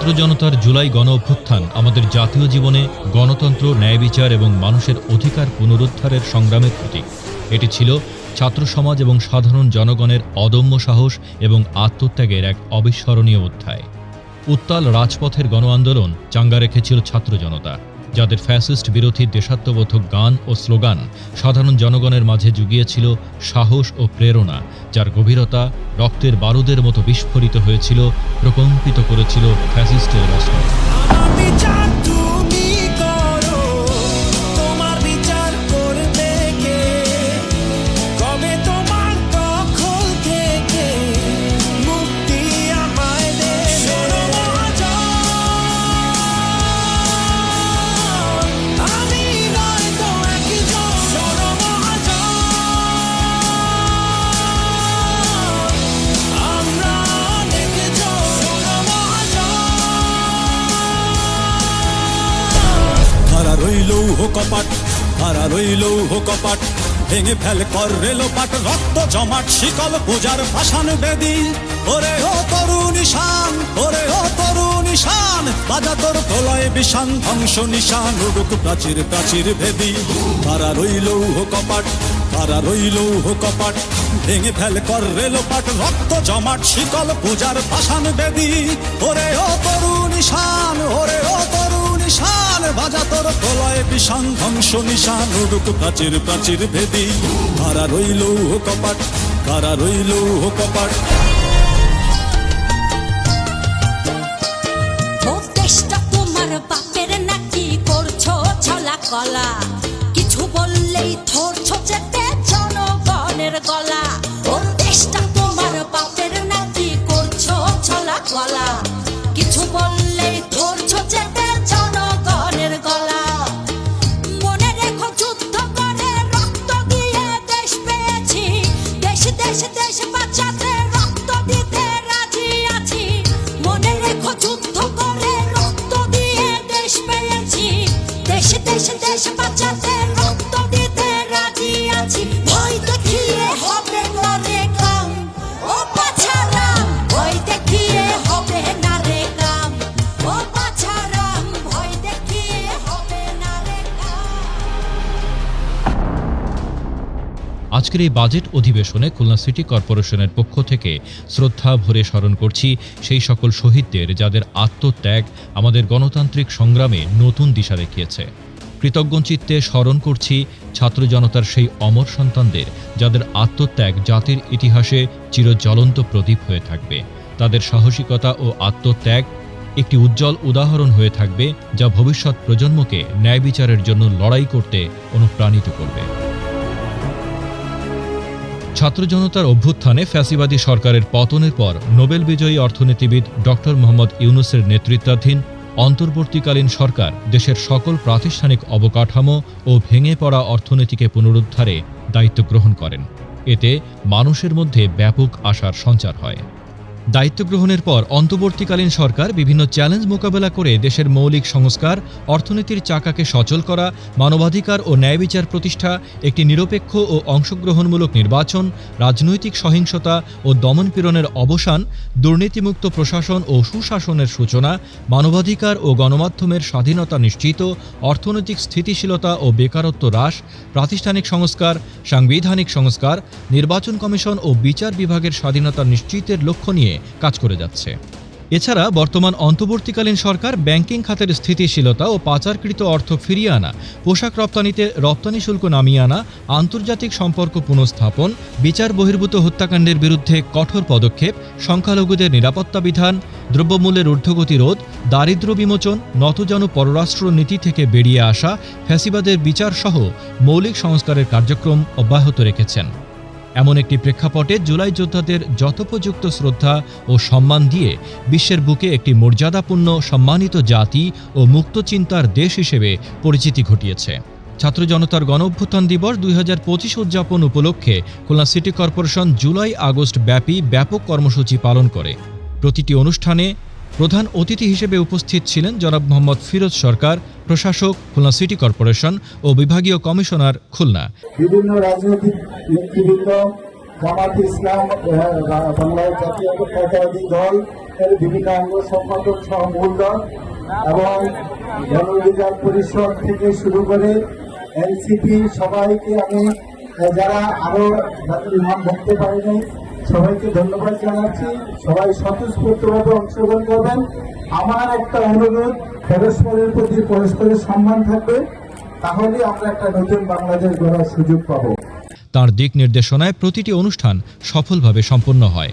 ছাত্র জনতার জুলাই গণ অভ্যুত্থান আমাদের জাতীয় জীবনে গণতন্ত্র, ন্যায় বিচার এবং মানুষের অধিকার পুনরুদ্ধারের সংগ্রামের প্রতীক। এটি ছিল ছাত্র সমাজ এবং সাধারণ জনগণের অদম্য সাহস এবং আত্মত্যাগের এক অবিস্মরণীয় অধ্যায়। উত্তাল রাজপথের গণ আন্দোলন চাঙ্গা রেখেছিল ছাত্র জনতা, যাদের ফ্যাসিস্ট বিরোধী দেশাত্মবোধক গান ও স্লোগান সাধারণ জনগণের মাঝে জুগিয়েছিল সাহস ও প্রেরণা, যার গভীরতা রক্তের বারুদের মতো বিস্ফোরিত হয়েছিল, প্রকম্পিত করেছিল ফ্যাসিস্টের মস্তক। কপাট ভেঙে ফেল কর রেলোপাট, রক্ত জমাট শিকল পূজার পাষাণ বেদী। ওরে ও তরুণ ঈশান, ওরে ও তরুণ ঈশান, বাজা তোর প্রলয় বিষান, ধ্বংস নিশান উড়ুক প্রাচীর প্রাচীর ভেদী। কারা রইল কপাট, কারা রইল কপাট, ভেঙে ফেল কর রেলোপাট, রক্ত জমাট শিকল পূজার পাষাণ বেদী। ওরে ও তরুণ ঈশান, ওরে ও তরুণ ঈশান, বাজা তোর প্রলয় বিষান, ধ্বংস নিশান উড়ুক প্রাচীর প্রাচীর ভেদী। কারা রইল কপাট, কারা রইল কপাট। তোমার বাপের নাকি করছো ছলা কলা, কিছু বললেই ধরছো যেতে জনগণের গলা। ও দেশটা তোমার বাপের নাকি করছো ছলা কলা, কিছু বললেই ধরছো যেতে জনগণের গলা। মনে রেখো যুদ্ধ করে রক্ত দিয়ে দেশ পেয়েছি, দেশ দেশ দেশ বাঁচাতে রক্ত দিতে রাজি আছি। মনে রেখো যুদ্ধ করে রক্ত দিয়ে দেশ পেয়েছি, দেশ দেশ দেশ বাঁচাতে রক্ত দিতে রাজি আছি। ভয় দেখিয়ে হবে না রে কাম, ও পাছারাম, ভয় দেখিয়ে হবে না রে কাম, ও পাছারাম, ভয় দেখিয়ে হবে না রে কাম। আজকের এই বাজেট অধিবেশনে খুলনা সিটি কর্পোরেশনের পক্ষ থেকে শ্রদ্ধা ভরে স্মরণ করছি সেই সকল শহীদদের, যাদের আত্মত্যাগ আমাদের গণতান্ত্রিক সংগ্রামে নতুন দিশা দেখিয়েছে। কৃতজ্ঞচিত্তে স্মরণ করছি ছাত্র জনতার সেই অমর সন্তানদের, যাদের আত্মত্যাগ জাতির ইতিহাসে চিরজ্বলন্ত প্রদীপ হয়ে থাকবে। তাদের সাহসিকতা ও আত্মত্যাগ একটি উজ্জ্বল উদাহরণ হয়ে থাকবে, যা ভবিষ্যৎ প্রজন্মকে ন্যায় বিচারের জন্য লড়াই করতে অনুপ্রাণিত করবে। ছাত্র জনতার অভ্যুত্থানে ফ্যাসিবাদী সরকারের পতনের পর নোবেল বিজয়ী অর্থনীতিবিদ ডক্টর মোহাম্মদ ইউনূসের নেতৃত্বাধীন অন্তর্বর্তীকালীন সরকার দেশের সকল প্রাতিষ্ঠানিক অবকাঠামো ও ভেঙে পড়া অর্থনীতিকে পুনরুদ্ধারে দায়িত্ব গ্রহণ করেন। এতে মানুষের মধ্যে ব্যাপক আশার সঞ্চার হয়। দায়িত্ব গ্রহণের পর অন্তর্বর্তীকালীন সরকার বিভিন্ন চ্যালেঞ্জ মোকাবেলা করে দেশের মৌলিক সংস্কার, অর্থনীতির চাকাকে সচল করা, মানবাধিকার ও ন্যায় বিচার প্রতিষ্ঠা, একটি নিরপেক্ষ ও অংশগ্রহণমূলক নির্বাচন, রাজনৈতিক সহিংসতা ও দমনপীড়নের অবসান, দুর্নীতিমুক্ত প্রশাসন ও সুশাসনের সূচনা, মানবাধিকার ও গণমাধ্যমের স্বাধীনতা নিশ্চিত, অর্থনৈতিক স্থিতিশীলতা ও বেকারত্ব হ্রাস, প্রাতিষ্ঠানিক সংস্কার, সাংবিধানিক সংস্কার, নির্বাচন কমিশন ও বিচার বিভাগের স্বাধীনতা নিশ্চিতের লক্ষ্য নিয়ে কাজ করে যাচ্ছে। এছাড়া বর্তমান অন্তর্বর্তীকালীন সরকার ব্যাংকিং খাতের স্থিতিশীলতা ও পাচারকৃত অর্থ ফিরিয়ে আনা, পোশাক রপ্তানিতে রপ্তানি শুল্ক নামিয়ে আনা, আন্তর্জাতিক সম্পর্ক পুনঃস্থাপন, বিচার বহির্ভূত হত্যাকাণ্ডের বিরুদ্ধে কঠোর পদক্ষেপ, সংখ্যালঘুদের নিরাপত্তা বিধান, দ্রব্যমূল্যের ঊর্ধ্বগতি রোধ, দারিদ্র্য বিমোচন, নতজানু পররাষ্ট্র নীতি থেকে বেরিয়ে আসা, ফ্যাসিবাদের বিচারসহ মৌলিক সংস্কারের কার্যক্রম অব্যাহত রেখেছেন। এমন একটি প্রেক্ষাপটে জুলাই যোদ্ধাদের যথোপযুক্ত শ্রদ্ধা ও সম্মান দিয়ে বিশ্বের বুকে একটি মর্যাদাপূর্ণ সম্মানিত জাতি ও মুক্ত চিন্তার দেশ হিসেবে পরিচিতি ঘটিয়েছে। ছাত্র জনতার গণঅভ্যুত্থান দিবস 2025 উদযাপন উপলক্ষে Khulna city corporation July August ব্যাপী ব্যাপক কর্মসূচি পালন করে। প্রতিটি অনুষ্ঠানে প্রধান অতিথি হিসেবে উপস্থিত ছিলেন জনাব মোহাম্মদ ফিরোজ সরকার, প্রশাসক খুলনা সিটি কর্পোরেশন ও বিভাগীয় কমিশনার খুলনা। বিভিন্ন রাজনৈতিক নেতৃবৃন্দ, জামাত ইসলাম, বাংলাদেশ জাতীয়তাবাদী দল এর বিভিন্ন অঙ্গ সম্পাদক সহ মূলদল এবং জনঅধিকার পরিষদ থেকে শুরু করে এনসিপি সবাইকে আমি যারা আরো নাম ধরতে পারিনি সবাইকে ধন্যবাদ জানাচ্ছি। সবাই স্বতঃস্ফূর্তভাবে অংশগ্রহণ করবেন। আমার একটা অনুরোধ, পরস্পরের প্রতি পরস্পরের সম্মান থাকবে, তাহলে আমরা একটা নতুন বাংলাদেশ গড়ার সুযোগ পাবো। তাঁর দিক নির্দেশনায় প্রতিটি অনুষ্ঠান সফলভাবে সম্পন্ন হয়।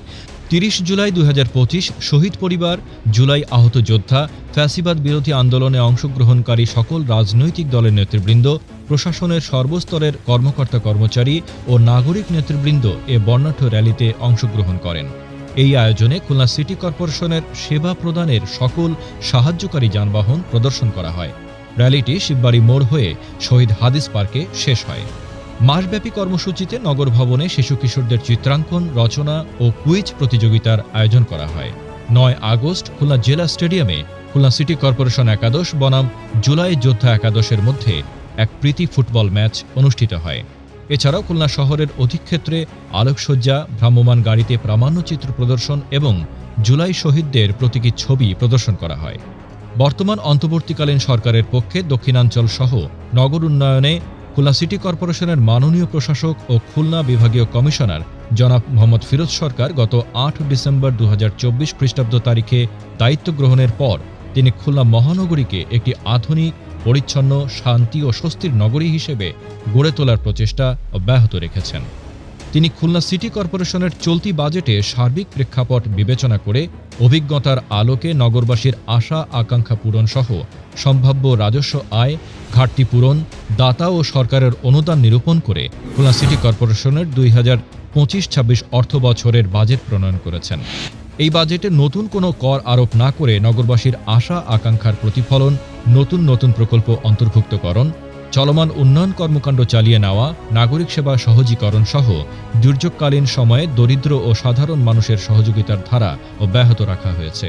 ৩০ জুলাই ২০২৫ শহীদ পরিবার, জুলাই আহত যোদ্ধা, ফ্যাসিবাদ বিরোধী আন্দোলনে অংশগ্রহণকারী সকল রাজনৈতিক দলের নেতৃবৃন্দ, প্রশাসনের সর্বস্তরের কর্মকর্তা কর্মচারী ও নাগরিক নেতৃবৃন্দ এ বর্ণাঢ্য র্যালিতে অংশগ্রহণ করেন। এই আয়োজনে খুলনা সিটি কর্পোরেশনের সেবা প্রদানের সকল সাহায্যকারী যানবাহন প্রদর্শন করা হয়। র্যালিটি শিববাড়ি মোড় হয়ে শহীদ হাদিস পার্কে শেষ হয়। মাসব্যাপী কর্মসূচিতে নগর ভবনে শিশু কিশোরদের চিত্রাঙ্কন, রচনা ও কুইজ প্রতিযোগিতার আয়োজন করা হয়। ৯ আগস্ট খুলনা জেলা স্টেডিয়ামে খুলনা সিটি কর্পোরেশন একাদশ বনাম জুলাই যোদ্ধা একাদশের মধ্যে এক প্রীতি ফুটবল ম্যাচ অনুষ্ঠিত হয়। এছাড়াও খুলনা শহরের অধিক্ষেত্রে আলোকসজ্জা, ভ্রাম্যমাণ গাড়িতে প্রামাণ্যচিত্র প্রদর্শন এবং জুলাই শহীদদের প্রতীকী ছবি প্রদর্শন করা হয়। বর্তমান অন্তর্বর্তীকালীন সরকারের পক্ষে দক্ষিণাঞ্চল সহ নগর উন্নয়নে খুলনা সিটি কর্পোরেশনের মাননীয় প্রশাসক ও খুলনা বিভাগীয় কমিশনার জনাব মোহাম্মদ ফিরোজ সরকার গত ৮ ডিসেম্বর ২০২৪ খ্রিস্টাব্দ তারিখে দায়িত্ব গ্রহণের পর তিনি খুলনা মহানগরীকে একটি আধুনিক, পরিচ্ছন্ন, শান্তি ও স্বস্তির নগরী হিসেবে গড়ে তোলার প্রচেষ্টা অব্যাহত রেখেছেন। তিনি খুলনা সিটি কর্পোরেশনের চলতি বাজেটে সার্বিক প্রেক্ষাপট বিবেচনা করে অভিজ্ঞতার আলোকে নগরবাসীর আশা আকাঙ্ক্ষা পূরণ সহ সম্ভাব্য রাজস্ব আয়, ঘাটতি পূরণ, দাতা ও সরকারের অনুদান নিরূপণ করে খুলনা সিটি কর্পোরেশনের ২০২৫-২৬ অর্থ বছরের বাজেট প্রণয়ন করেছেন। এই বাজেটে নতুন কোনো কর আরোপ না করে নগরবাসীর আশা আকাঙ্ক্ষার প্রতিফলন, নতুন নতুন প্রকল্প অন্তর্ভুক্তকরণ, চলমান উন্নয়ন কর্মকাণ্ড চালিয়ে নেওয়া, নাগরিক সেবা সহজীকরণ সহ দুর্যোগকালীন সময়ে দরিদ্র ও সাধারণ মানুষের সহযোগিতার ধারা অব্যাহত রাখা হয়েছে।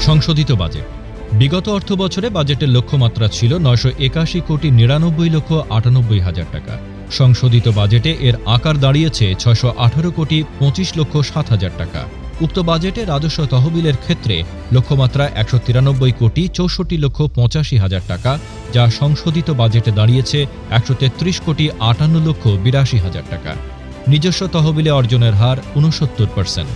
সংশোধিত বাজেট। বিগত অর্থ বছরে বাজেটের লক্ষ্যমাত্রা ছিল ৯৮১,৯৯,৯৮ টাকা। সংশোধিত বাজেটে এর আকার দাঁড়িয়েছে ৬১৮,২৫,৭০,০০০ টাকা। উক্ত বাজেটে রাজস্ব তহবিলের ক্ষেত্রে লক্ষ্যমাত্রা ১৯৩,৬৫,৮৫,০০০ টাকা, যা সংশোধিত বাজেটে দাঁড়িয়েছে ১৩,৫,৫,৮২,০৮০ টাকা। নিজস্ব তহবিলে অর্জনের হার ৬৯%।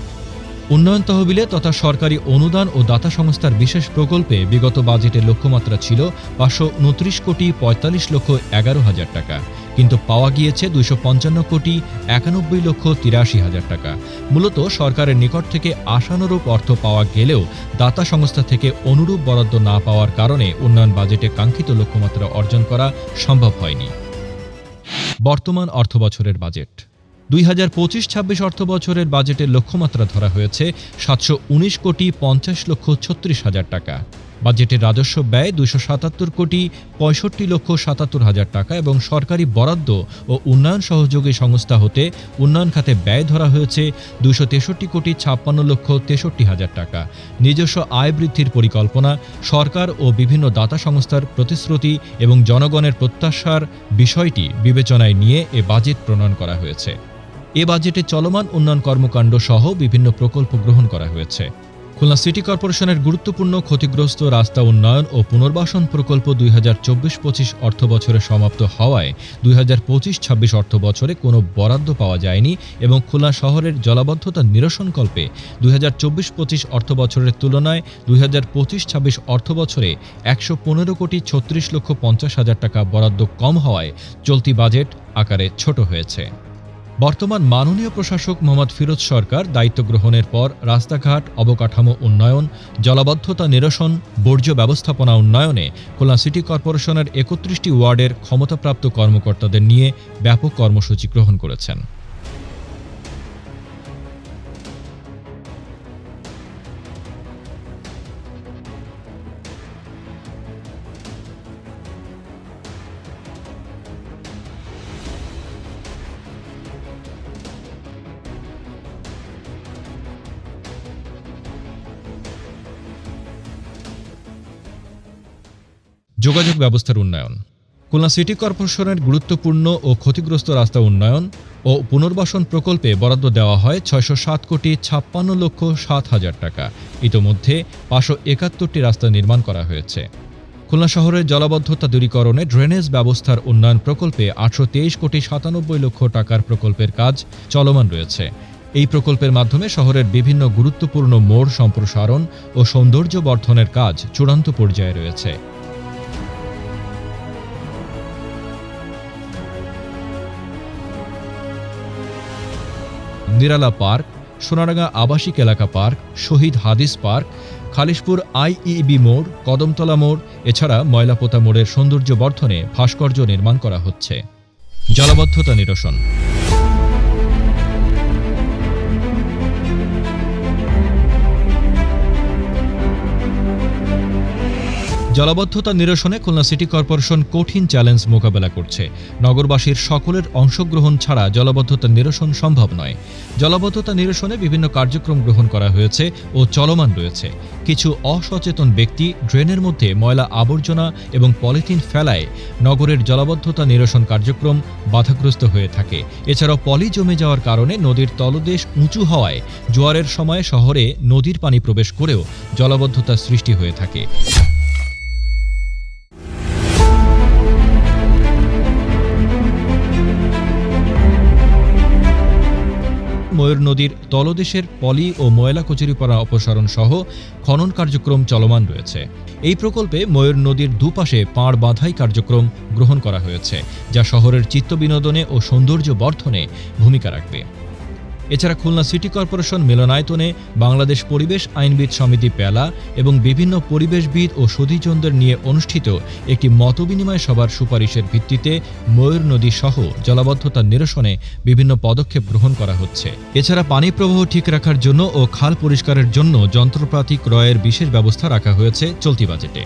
উন্নয়ন তহবিলে তথা সরকারি অনুদান ও দাতা সংস্থার বিশেষ প্রকল্পে বিগত বাজেটের লক্ষ্যমাত্রা ছিল ৫২৯,৪৫,১১,০০০ টাকা, কিন্তু পাওয়া গিয়েছে ২৫৫,৯,৯১,৮৩,০০০ টাকা। মূলত সরকারের নিকট থেকে আশানুরূপ অর্থ পাওয়া গেলেও দাতা সংস্থা থেকে অনুরূপ বরাদ্দ না পাওয়ার কারণে উন্নয়ন বাজেটে কাঙ্ক্ষিত লক্ষ্যমাত্রা অর্জন করা সম্ভব হয়নি। বর্তমান অর্থবছরের বাজেট। ২০২৫-২৬ অর্থ বছরের বাজেটের লক্ষ্যমাত্রা ধরা হয়েছে ৭১৯,৫০,৩৬,০০০ টাকা। বাজেটের রাজস্ব ব্যয় ২৭৭,৬৫,৭৭,০০০ টাকা এবং সরকারি বরাদ্দ ও উন্নয়ন সহযোগী সংস্থা হতে উন্নয়ন খাতে ব্যয় ধরা হয়েছে ২৬৩,৫৬,৬৩,০০০ টাকা। নিজস্ব আয় বৃদ্ধির পরিকল্পনা, সরকার ও বিভিন্ন দাতা সংস্থার প্রতিশ্রুতি এবং জনগণের প্রত্যাশার বিষয়টি বিবেচনায় নিয়ে এ বাজেট প্রণয়ন করা হয়েছে। এ বাজেটে চলমান উন্নয়ন কর্মকাণ্ড সহ বিভিন্ন প্রকল্প গ্রহণ করা হয়েছে। খুলনা সিটি কর্পোরেশনের গুরুত্বপূর্ণ ক্ষতিগ্রস্ত রাস্তা উন্নয়ন ও পুনর্বাসন প্রকল্প ২০২৪-২৫ অর্থ বছরে সমাপ্ত হওয়ায় ২০২৫-২৬ অর্থ বছরে কোনো বরাদ্দ পাওয়া যায়নি এবং খুলনা শহরের জলাবদ্ধতা নিরসনকল্পে ২০২৪-২৫ অর্থ বছরের তুলনায় ২০২৫-২৬ অর্থ বছরে ১১৫,৩৬,৫০,০০০ টাকা বরাদ্দ কম হওয়ায় চলতি বাজেট আকারে ছোট হয়েছে। বর্তমান মাননীয় প্রশাসক মোহাম্মদ ফিরোজ সরকার দায়িত্ব গ্রহণের পর রাস্তাঘাট, অবকাঠামো উন্নয়ন, জলাবদ্ধতা নিরসন, বর্জ্য ব্যবস্থাপনা উন্নয়নে খুলনা সিটি কর্পোরেশনের ৩১টি ওয়ার্ডের ক্ষমতাপ্রাপ্ত কর্মকর্তাদের নিয়ে ব্যাপক কর্মসূচি গ্রহণ করেছেন। যোগাযোগ ব্যবস্থার উন্নয়ন। খুলনা সিটি কর্পোরেশনের গুরুত্বপূর্ণ ও ক্ষতিগ্রস্ত রাস্তা উন্নয়ন ও পুনর্বাসন প্রকল্পে বরাদ্দ দেওয়া হয় ৬০৭,৫৬,৭০০০ টাকা। ইতোমধ্যে ৫৭১টি রাস্তা নির্মাণ করা হয়েছে। খুলনা শহরের জলাবদ্ধতা দূরীকরণে ড্রেনেজ ব্যবস্থার উন্নয়ন প্রকল্পে ৮২,৯৭,০০,০০০ টাকার প্রকল্পের কাজ চলমান রয়েছে। এই প্রকল্পের মাধ্যমে শহরের বিভিন্ন গুরুত্বপূর্ণ মোড় সম্প্রসারণ ও সৌন্দর্য বর্ধনের কাজ চূড়ান্ত পর্যায়ে রয়েছে। নিরালা পার্ক, সোনারাঙ্গা আবাসিক এলাকা পার্ক, শহীদ হাদিস পার্ক, খালিশপুর আইইবি মোড়, কদমতলা মোড়, এছাড়া ময়লাপোতা মোড়ের সৌন্দর্য বর্ধনে ভাস্কর্য নির্মাণ করা হচ্ছে। জলাবদ্ধতা নিরসন। জলাবদ্ধতা নিরসনে খুলনা সিটি কর্পোরেশন কঠিন চ্যালেঞ্জ মোকাবেলা করছে। নগরবাসীর সকলের অংশগ্রহণ ছাড়া জলাবদ্ধতা নিরসন সম্ভব নয়। জলাবদ্ধতা নিরসনে বিভিন্ন কার্যক্রম গ্রহণ করা হয়েছে ও চলমান রয়েছে। কিছু অসচেতন ব্যক্তি ড্রেনের মধ্যে ময়লা আবর্জনা এবং পলিথিন ফেলায় নগরের জলাবদ্ধতা নিরসন কার্যক্রম বাধাগ্রস্ত হয়ে থাকে। এছাড়াও পলি জমে যাওয়ার কারণে নদীর তলদেশ উঁচু হওয়ায় জোয়ারের সময় শহরে নদীর পানি প্রবেশ করেও জলাবদ্ধতার সৃষ্টি হয়ে থাকে। ময়ূর নদীর তলদেশের পলি ও ময়লা কচুরিপানা অপসারণ সহ খনন কার্যক্রম চলমান রয়েছে। এই প্রকল্পে ময়ূর নদীর দুপাশে পাড় বাঁধাই কার্যক্রম গ্রহণ করা হয়েছে, যা শহরের চিত্তবিনোদনে ও সৌন্দর্য বর্ধনে ভূমিকা রাখবে। এছাড়া খুলনা সিটি কর্পোরেশন মিলনায়তনে বাংলাদেশ পরিবেশ আইনবিদ সমিতি পেলা এবং বিভিন্ন পরিবেশবিদ ও সুধীজনদের নিয়ে অনুষ্ঠিত একটি মতবিনিময় সভার সুপারিশের ভিত্তিতে ময়ূর নদী সহ জলাবদ্ধতা নিরসনে বিভিন্ন পদক্ষেপ গ্রহণ করা হচ্ছে। এছাড়া পানি প্রবাহ ঠিক রাখার জন্য ও খাল পরিষ্কারের জন্য যন্ত্রপাতি ক্রয়ের বিশেষ ব্যবস্থা রাখা হয়েছে চলতি বাজেটে।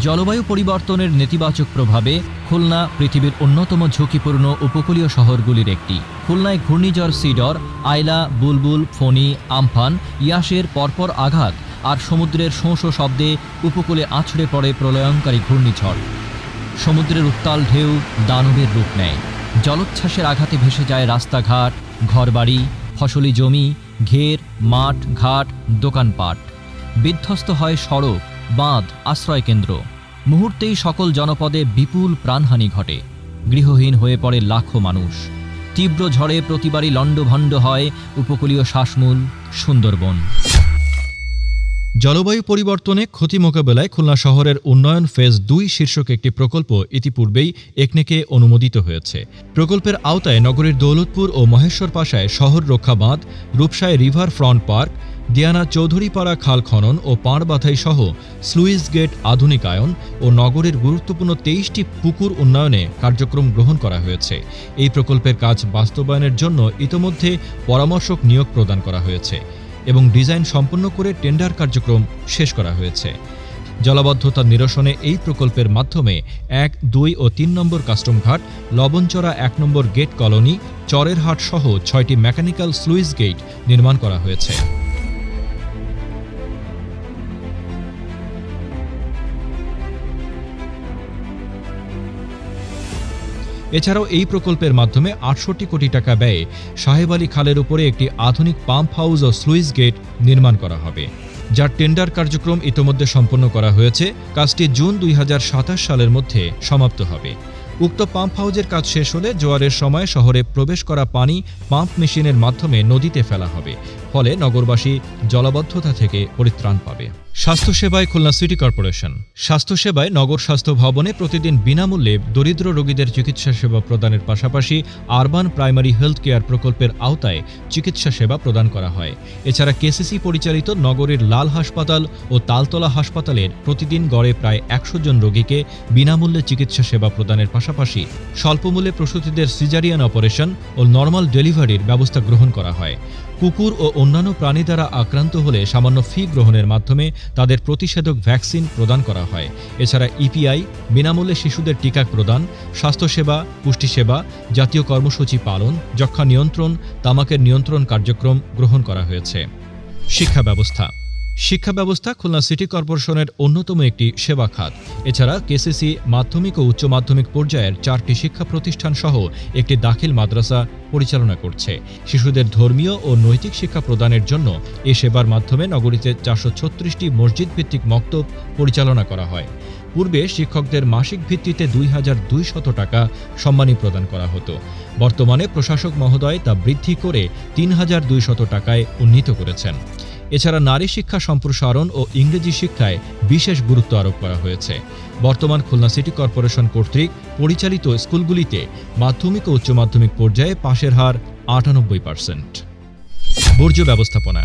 জলবায়ু পরিবর্তনের নেতিবাচক প্রভাবে খুলনা পৃথিবীর অন্যতম ঝুঁকিপূর্ণ উপকূলীয় শহরগুলির একটি। খুলনায় ঘূর্ণিঝড় সিডর, আইলা, বুলবুল, ফণী, আমফান, ইয়াসের পরপর আঘাত আর সমুদ্রের শোঁ শোঁ শব্দে উপকূলে আছড়ে পড়ে প্রলয়ঙ্কারী ঘূর্ণিঝড়। সমুদ্রের উত্তাল ঢেউ দানবের রূপ নেয়। জলোচ্ছ্বাসের আঘাতে ভেসে যায় রাস্তাঘাট, ঘরবাড়ি, ফসলি জমি, ঘের, মাঠ, ঘাট, দোকানপাট। বিধ্বস্ত হয় সড়ক, বাঁধ, আশ্রয়কেন্দ্র। মুহূর্তেই সকল জনপদে বিপুল প্রাণহানি ঘটে। গৃহহীন হয়ে পড়ে লাখো মানুষ। তীব্র ঝড়ে প্রতিবারই লণ্ডভণ্ড হয় উপকূলীয় শ্বাসমূল সুন্দরবন। জলবায়ু পরিবর্তনে ক্ষতি মোকাবেলায় খুলনা শহরের উন্নয়ন ফেজ ২ শীর্ষক একটি প্রকল্প ইতিপূর্বেই একনেকে অনুমোদিত হয়েছে। প্রকল্পের আওতায় নগরীর দৌলতপুর ও মহেশ্বর পাশায় শহর রক্ষা বাঁধ, রূপসায় রিভার ফ্রন্ট পার্ক, দিয়ানা চৌধুরীপাড়া খাল খনন ও পাড় বাঁধাই সহ স্লুইস গেট আধুনিকায়ন ও নগরের গুরুত্বপূর্ণ ২৩টি পুকুর উন্নয়নে কার্যক্রম গ্রহণ করা হয়েছে। এই প্রকল্পের কাজ বাস্তবায়নের জন্য ইতোমধ্যে পরামর্শক নিয়োগ প্রদান করা হয়েছে এবং ডিজাইন সম্পন্ন করে টেন্ডার কার্যক্রম শেষ করা হয়েছে। জলাবদ্ধতা নিরসনে এই প্রকল্পের মাধ্যমে ১, ২ ও ৩ নম্বর কাস্টম ঘাট, লবণচড়া ১ নম্বর গেট কলোনি, চরের হাট সহ ৬টি মেকানিক্যাল স্লুইস গেট নির্মাণ করা হয়েছে। এছাড়াও এই প্রকল্পের মাধ্যমে ৬৮ কোটি টাকা ব্যয়ে সাহেব আলী খালের উপরে একটি আধুনিক পাম্প হাউস ও স্লুইস গেট নির্মাণ করা হবে, যার টেন্ডার কার্যক্রম ইতোমধ্যে সম্পন্ন করা হয়েছে। কাজটি জুন ২০২৭ সালের মধ্যে সমাপ্ত হবে। উক্ত পাম্প হাউসের কাজ শেষ হলে জোয়ারের সময় শহরে প্রবেশ করা পানি পাম্প মেশিনের মাধ্যমে নদীতে ফেলা হবে, ফলে নগরবাসী জলাবদ্ধতা থেকে পরিত্রাণ পাবে। স্বাস্থ্যসেবায় খুলনা সিটি কর্পোরেশন। স্বাস্থ্যসেবায় নগর স্বাস্থ্য ভবনে প্রতিদিন বিনামূল্যে দরিদ্র রোগীদের চিকিৎসা সেবা প্রদানের পাশাপাশি আরবান প্রাইমারি হেলথ কেয়ার প্রকল্পের আওতায় চিকিৎসা সেবা প্রদান করা হয়। এছাড়া কেসিসি পরিচালিত নগরের লাল হাসপাতাল ও তালতলা হাসপাতালের প্রতিদিন গড়ে প্রায় ১০০ জন রোগীকে বিনামূল্যে চিকিৎসা সেবা প্রদানের পাশাপাশি স্বল্পমূল্যে প্রসূতিদের সিজারিয়ান অপারেশন ও নর্মাল ডেলিভারির ব্যবস্থা গ্রহণ করা হয়। কুকুর ও অন্যান্য প্রাণী দ্বারা আক্রান্ত হলে সামান্য ফি গ্রহণের মাধ্যমে তাদের প্রতিষেধক ভ্যাকসিন প্রদান করা হয়। এছাড়া ইপিআই, বিনামূল্যে শিশুদের টিকা প্রদান, স্বাস্থ্যসেবা, পুষ্টিসেবা, জাতীয় কর্মসূচি পালন, যক্ষ্মা নিয়ন্ত্রণ, তামাকের নিয়ন্ত্রণ কার্যক্রম গ্রহণ করা হয়েছে। শিক্ষা ব্যবস্থা খুলনা সিটি কর্পোরেশনের অন্যতম একটি সেবা খাত। এছাড়া কেসিসি মাধ্যমিক ও উচ্চ মাধ্যমিক পর্যায়ের 4টি শিক্ষা প্রতিষ্ঠান সহ একটি দাখিল মাদ্রাসা পরিচালনা করছে। শিশুদের ধর্মীয় ও নৈতিক শিক্ষা প্রদানের জন্য এই সেবার মাধ্যমে নগরীতে 436টি মসজিদ ভিত্তিক মক্তব পরিচালনা করা হয়। পূর্বে শিক্ষকদের মাসিক ভিত্তিতে 2200 টাকা সম্মানী প্রদান করা হতো। বর্তমানে প্রশাসক মহোদয় তা বৃদ্ধি করে 3200 টাকায় উন্নীত করেছেন। এছাড়া নারী শিক্ষা সম্প্রসারণ ও ইংরেজি শিক্ষায় বিশেষ গুরুত্ব আরোপ করা হয়েছে। বর্তমান খুলনা সিটি কর্পোরেশন কর্তৃক পরিচালিত স্কুলগুলিতে মাধ্যমিক ও উচ্চ মাধ্যমিক পর্যায়ে পাশের হার 98%। বর্জ্য ব্যবস্থাপনা।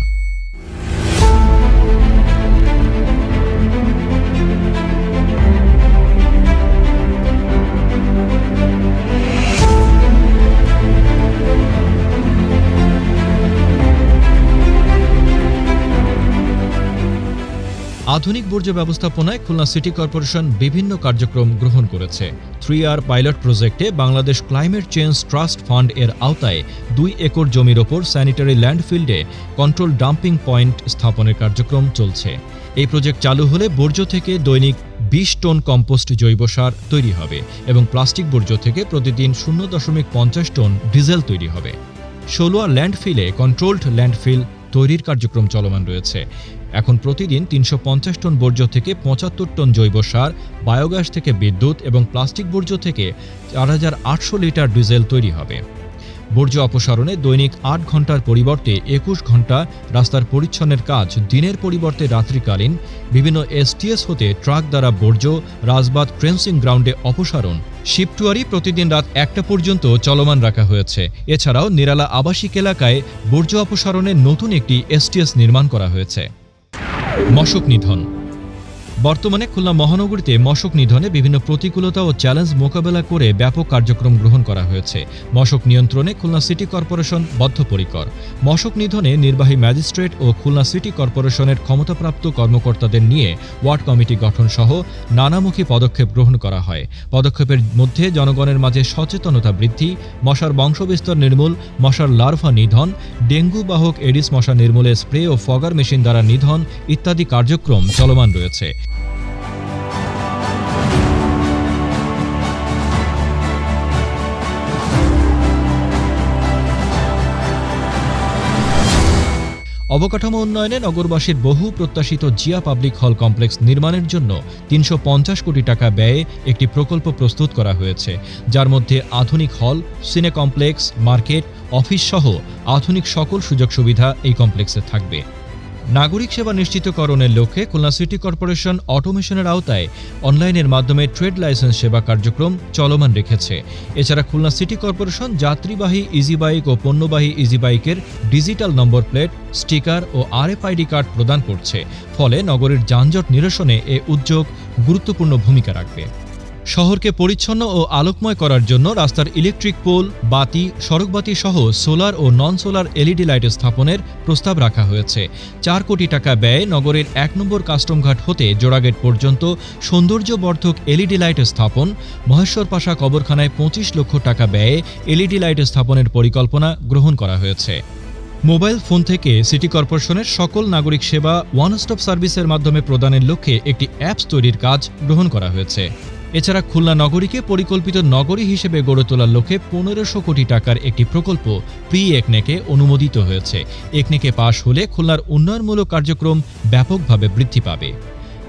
আধুনিক বর্জ্য ব্যবস্থাপনায় খুলনা সিটি কর্পোরেশন বিভিন্ন কার্যক্রম গ্রহণ করেছে। 3R পাইলট প্রজেক্টে Bangladesh climate change trust fund এর আওতায় 2 একর জমির ওপর স্যানিটারি ল্যান্ডফিল্ডে কন্ট্রোল ডাম্পিং পয়েন্ট স্থাপনের কার্যক্রম চলছে। এই প্রজেক্ট চালু হলে বর্জ্য থেকে দৈনিক 20 টন কম্পোস্ট জৈব সার তৈরি হবে এবং প্লাস্টিক বর্জ্য থেকে প্রতিদিন 0.50 টন ডিজেল তৈরি হবে। ষোলোয়া ল্যান্ডফিলে কন্ট্রোলড ল্যান্ডফিল তৈরির কার্যক্রম চলমান রয়েছে। এখন প্রতিদিন 350 টন বর্জ্য থেকে 75 টন জৈব সার, বায়োগ্যাস থেকে বিদ্যুৎ এবং প্লাস্টিক বর্জ্য থেকে 4800 লিটার ডিজেল তৈরি হবে। বর্জ্য অপসারণে দৈনিক 8 ঘন্টার পরিবর্তে 21 ঘন্টা রাস্তার পরিচ্ছন্নের কাজ দিনের পরিবর্তে রাত্রিকালীন বিভিন্ন এসটিএস হতে ট্রাক দ্বারা বর্জ্য রাজবাদ ট্রেন্সিং গ্রাউন্ডে অপসারণ শিফটুয়ারি প্রতিদিন রাত 1টা পর্যন্ত চলমান রাখা হয়েছে। এছাড়াও নিরালা আবাসিক এলাকায় বর্জ্য অপসারণে নতুন একটি এসটিএস নির্মাণ করা হয়েছে। মশক নিধন। বর্তমানে খুলনা মহানগরীতে মশক নিধনে বিভিন্ন প্রতিকূলতা ও চ্যালেঞ্জ মোকাবেলা করে ব্যাপক কার্যক্রম গ্রহণ করা হয়েছে। মশক নিয়ন্ত্রণে খুলনা সিটি কর্পোরেশন বদ্ধপরিকর। মশক নিধনে নির্বাহী ম্যাজিস্ট্রেট ও খুলনা সিটি কর্পোরেশনের ক্ষমতাপ্রাপ্ত কর্মকর্তাদের নিয়ে ওয়ার্ড কমিটি গঠন সহ নানামুখী পদক্ষেপ গ্রহণ করা হয়। পদক্ষেপের মধ্যে জনগণের মাঝে সচেতনতা বৃদ্ধি, মশার বংশবিস্তার নির্মূল, মশার লার্ভা নিধন, ডেঙ্গু বাহক এডিস মশা নির্মূলে স্প্রে ও ফগার মেশিন দ্বারা নিধন ইত্যাদি কার্যক্রম চলমান রয়েছে। অবকাঠামো উন্নয়নে নগরবাসীর বহু প্রত্যাশিত জিয়া পাবলিক হল কমপ্লেক্স নির্মাণের জন্য 350 কোটি টাকা ব্যয়ে একটি প্রকল্প প্রস্তুত করা হয়েছে, যার মধ্যে আধুনিক হল, সিনে কমপ্লেক্স, মার্কেট, অফিস সহ আধুনিক সকল সুযোগ সুবিধা এই কমপ্লেক্সে থাকবে। নাগরিক সেবা নিশ্চিতকরণের লক্ষ্যে খুলনা সিটি কর্পোরেশন অটোমেশনের আওতায় অনলাইনের মাধ্যমে ট্রেড লাইসেন্স সেবা কার্যক্রম চলমান রেখেছে। এছাড়া খুলনা সিটি কর্পোরেশন যাত্রীবাহী ইজি বাইক ও পণ্যবাহী ইজি বাইকের ডিজিটাল নম্বর প্লেট, স্টিকার ও RFID কার্ড প্রদান করছে। ফলে নগরের যানজট নিরসনে এ উদ্যোগ গুরুত্বপূর্ণ ভূমিকা রাখবে। শহরকে পরিচ্ছন্ন ও আলোকময় করার জন্য রাস্তার ইলেকট্রিক পোল, বাতি, সড়কবাতি সহ সোলার ও নন সোলার LED লাইট স্থাপনের প্রস্তাব রাখা হয়েছে। 4 কোটি টাকা ব্যয়ে নগরের 1 নম্বর কাস্টমঘাট হতে জোড়াগেট পর্যন্ত সৌন্দর্যবর্ধক LED লাইট স্থাপন, মহেশ্বর পাশা কবরখানায় 25 লক্ষ টাকা ব্যয়ে LED লাইট স্থাপনের পরিকল্পনা গ্রহণ করা হয়েছে। মোবাইল ফোন থেকে সিটি কর্পোরেশনের সকল নাগরিক সেবা ওয়ান স্টপ সার্ভিসের মাধ্যমে প্রদানের লক্ষ্যে একটি অ্যাপস তৈরির কাজ গ্রহণ করা হয়েছে। এছাড়া খুলনা নগরীকে পরিকল্পিত নগরী হিসেবে গড়ে তোলার লক্ষ্যে 1500 কোটি টাকার একটি প্রকল্প একনেকে অনুমোদিত হয়েছে। একনেকে পাশ হলে খুলনার উন্নয়নমূলক কার্যক্রম ব্যাপকভাবে বৃদ্ধি পাবে।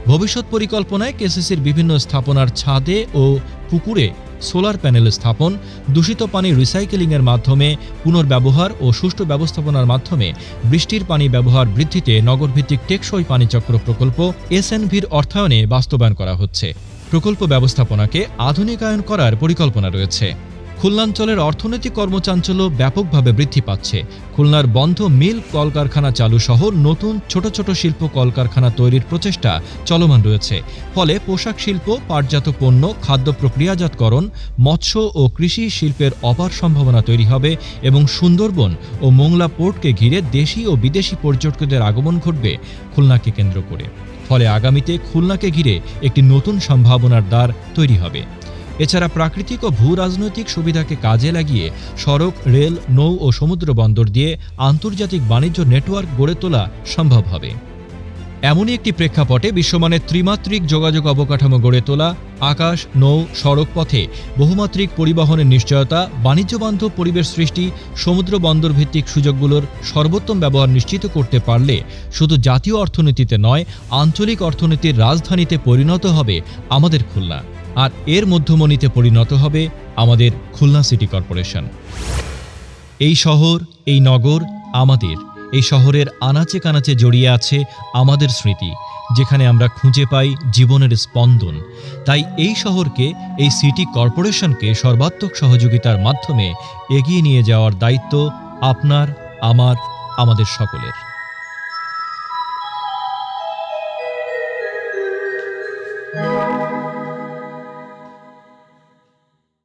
ভবিষ্যৎ পরিকল্পনায় কেসিসির বিভিন্ন স্থাপনার ছাদে ও পুকুরে সোলার প্যানেল স্থাপন, দূষিত পানি রিসাইকেলিংয়ের মাধ্যমে পুনর্ব্যবহার ও সুষ্ঠু ব্যবস্থাপনার মাধ্যমে বৃষ্টির পানি ব্যবহার বৃদ্ধিতে নগরভিত্তিক টেকসই পানিচক্র প্রকল্প SNVর অর্থায়নে বাস্তবায়ন করা হচ্ছে। প্রকল্প ব্যবস্থাপনাকে আধুনিকায়ন করার পরিকল্পনা রয়েছে। খুলনাঞ্চলের অর্থনৈতিক কর্মচাঞ্চল্য ব্যাপকভাবে বৃদ্ধি পাচ্ছে। খুলনার বন্ধ মিল কলকারখানা চালু সহ নতুন ছোট ছোট শিল্প কলকারখানা তৈরির প্রচেষ্টা চলমান রয়েছে। ফলে পোশাক শিল্প, পাটজাত পণ্য, খাদ্য প্রক্রিয়াজাতকরণ, মৎস্য ও কৃষি শিল্পের অপার সম্ভাবনা তৈরি হবে এবং সুন্দরবন ও মোংলা পোর্টকে ঘিরে দেশি ও বিদেশি পর্যটকদের আগমন ঘটবে খুলনাকে কেন্দ্র করে। ফলে আগামীতে খুলনাকে ঘিরে একটি নতুন সম্ভাবনার দ্বার তৈরি হবে। এছাড়া প্রাকৃতিক ও ভূ রাজনৈতিক সুবিধাকে কাজে লাগিয়ে সড়ক, রেল, নৌ ও সমুদ্র বন্দর দিয়ে আন্তর্জাতিক বাণিজ্য নেটওয়ার্ক গড়ে তোলা সম্ভব হবে। এমনই একটি প্রেক্ষাপটে বিশ্বমানের ত্রিমাত্রিক যোগাযোগ অবকাঠামো গড়ে তোলা, আকাশ, নৌ, সড়ক পথে বহুমাত্রিক পরিবহনের নিশ্চয়তা, বাণিজ্যবান্ধব পরিবেশ সৃষ্টি, সমুদ্র বন্দর ভিত্তিক সুযোগগুলোর সর্বোত্তম ব্যবহার নিশ্চিত করতে পারলে শুধু জাতীয় অর্থনীতিতে নয়, আঞ্চলিক অর্থনীতির রাজধানীতে পরিণত হবে আমাদের খুলনা। আর এর মধ্যমণিতে পরিণত হবে আমাদের খুলনা সিটি কর্পোরেশন। এই শহর, এই নগর আমাদের। এই শহরের আনাচে কানাচে জড়িয়ে আছে আমাদের স্মৃতি, যেখানে আমরা খুঁজে পাই জীবনের স্পন্দন। তাই এই শহরকে, এই সিটি কর্পোরেশনকে সর্বাত্মক সহযোগিতার মাধ্যমে এগিয়ে নিয়ে যাওয়ার দায়িত্ব আপনার, আমার, আমাদের সকলের।